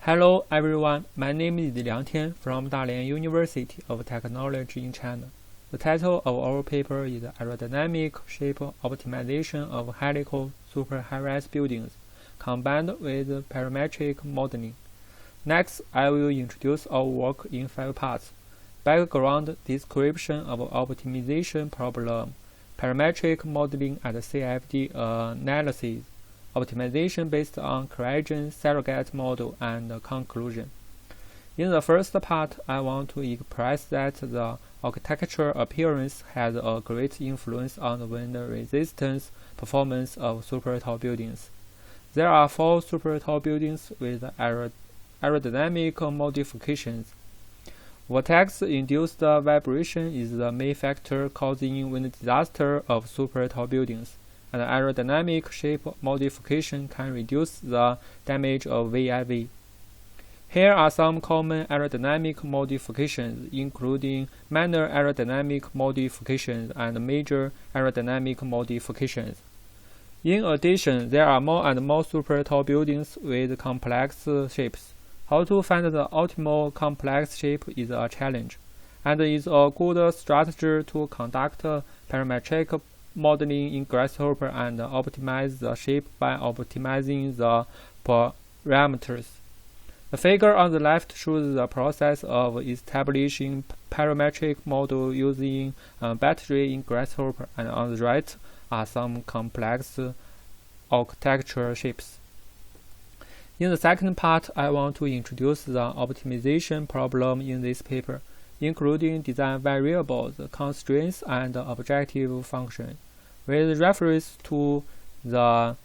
Hello everyone, my name is Tian from Dalian University of Technology in China. The title of our paper is Aerodynamic Shape Optimization of Helical Super High-rise Buildings combined with parametric modeling. Next, I will introduce our work in 5 parts. Background description of optimization problem, parametric modeling and CFD analysis, optimization based on Kriging surrogate model, and conclusion. In the first part, I want to express that the architectural appearance has a great influence on the wind resistance performance of super tall buildings. There are 4 super tall buildings with aerodynamic modifications. Vortex-induced vibration is the main factor causing wind disaster of super tall buildings, and aerodynamic shape modification can reduce the damage of VIV. Here are some common aerodynamic modifications, including minor aerodynamic modifications and major aerodynamic modifications. In addition, there are more and more super tall buildings with complex shapes. How to find the optimal complex shape is a challenge, and is a good strategy to conduct parametric modeling in grasshopper and optimize the shape by optimizing the parameters. The figure on the left shows the process of establishing parametric model using battery in grasshopper, and on the right are some complex architectural shapes. In the second part, I want to introduce the optimization problem in this paper, including design variables, constraints, and objective function. With reference to the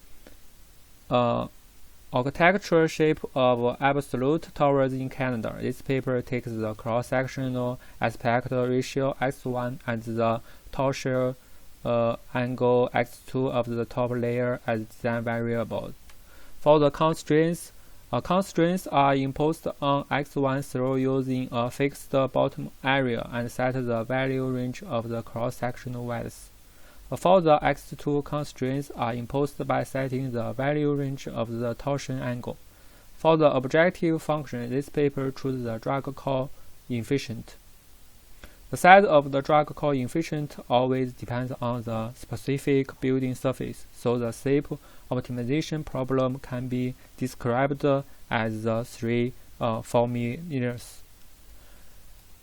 architectural shape of absolute towers in Canada, this paper takes the cross-sectional aspect ratio x1 and the torsion angle x2 of the top layer as design variables. For the constraints are imposed on x1 through using a fixed bottom area and set the value range of the cross-sectional width. For the x2 constraints are imposed by setting the value range of the torsion angle. For the objective function, this paper chooses the drag coefficient. The size of the drag coefficient always depends on the specific building surface, so the shape optimization problem can be described as the 3 formulas.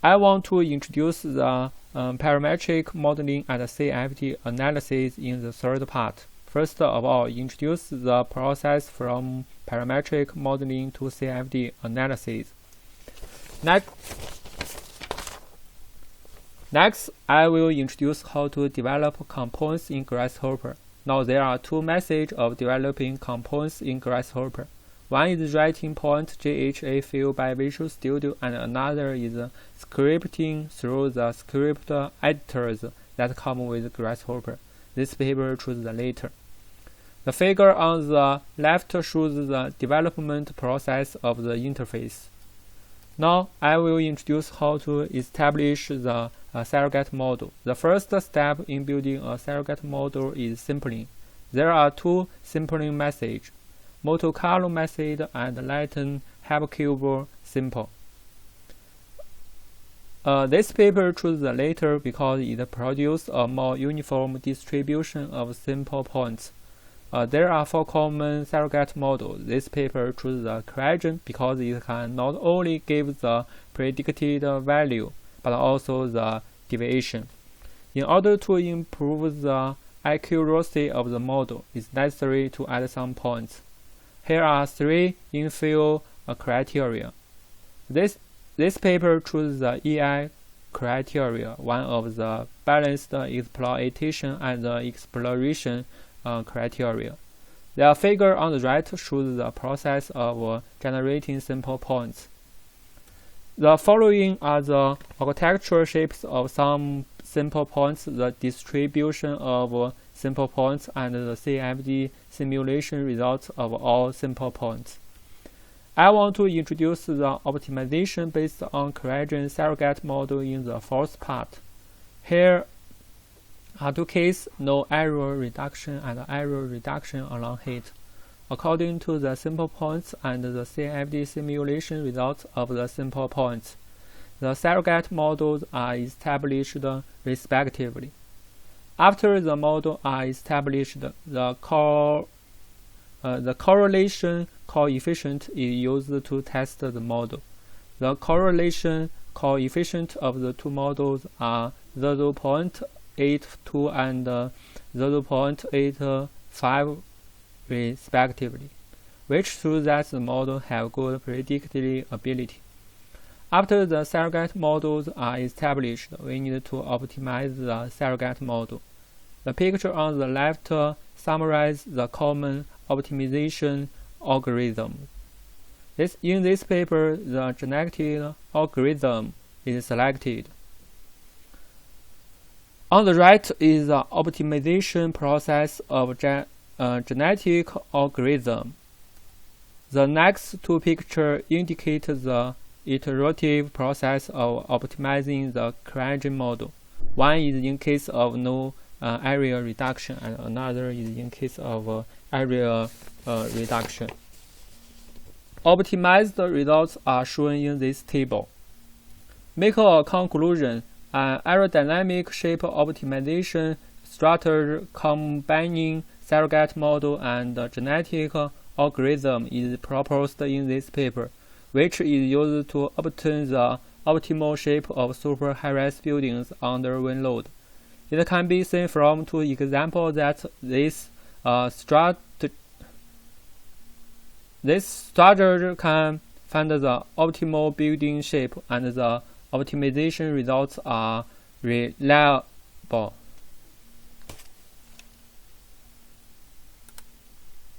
I want to introduce the parametric modeling and CFD analysis in the third part. First of all, introduce the process from parametric modeling to CFD analysis. Next, I will introduce how to develop components in Grasshopper. Now there are 2 methods of developing components in Grasshopper. One is writing point GHA field by Visual Studio, and another is scripting through the script editors that come with Grasshopper. This paper chooses the latter. The figure on the left shows the development process of the interface. Now I will introduce how to establish the surrogate model. The first step in building a surrogate model is sampling. There are 2 sampling methods, Monte Carlo method and Latin Hypercube sample. This paper chooses the latter because it produces a more uniform distribution of sample points. There are 4 common surrogate models. This paper chooses the Kriging because it can not only give the predicted value, but also the deviation. In order to improve the accuracy of the model, it's necessary to add some points. Here are 3 infill criteria. This paper chooses the EI criteria, one of the balanced exploitation and exploration criteria. The figure on the right shows the process of generating sample points. The following are the architectural shapes of some sample points, the distribution of sample points, and the CFD simulation results of all sample points. I want to introduce the optimization based on Kriging surrogate model in the 4th part. Here are 2 cases, no error reduction and error reduction along heat. according to the simple points and the CFD simulation results of the simple points. The surrogate models are established respectively. After the models are established, the correlation coefficient is used to test the model. The correlation coefficient of the two models are 0.82 and 0.85 respectively, which shows that the model have good predictive ability. After the surrogate models are established, we need to optimize the surrogate model. The picture on the left summarizes the common optimization algorithm. In this paper, the genetic algorithm is selected. On the right is the optimization process of genetic algorithm. The next two pictures indicate the iterative process of optimizing the Kriging model. One is in case of no area reduction, and another is in case of area reduction. Optimized results are shown in this table. Make a conclusion. An aerodynamic shape optimization strategy combining surrogate model and genetic algorithm is proposed in this paper, which is used to obtain the optimal shape of super high-rise buildings under wind load. It can be seen from two examples that this strategy can find the optimal building shape and the optimization results are reliable.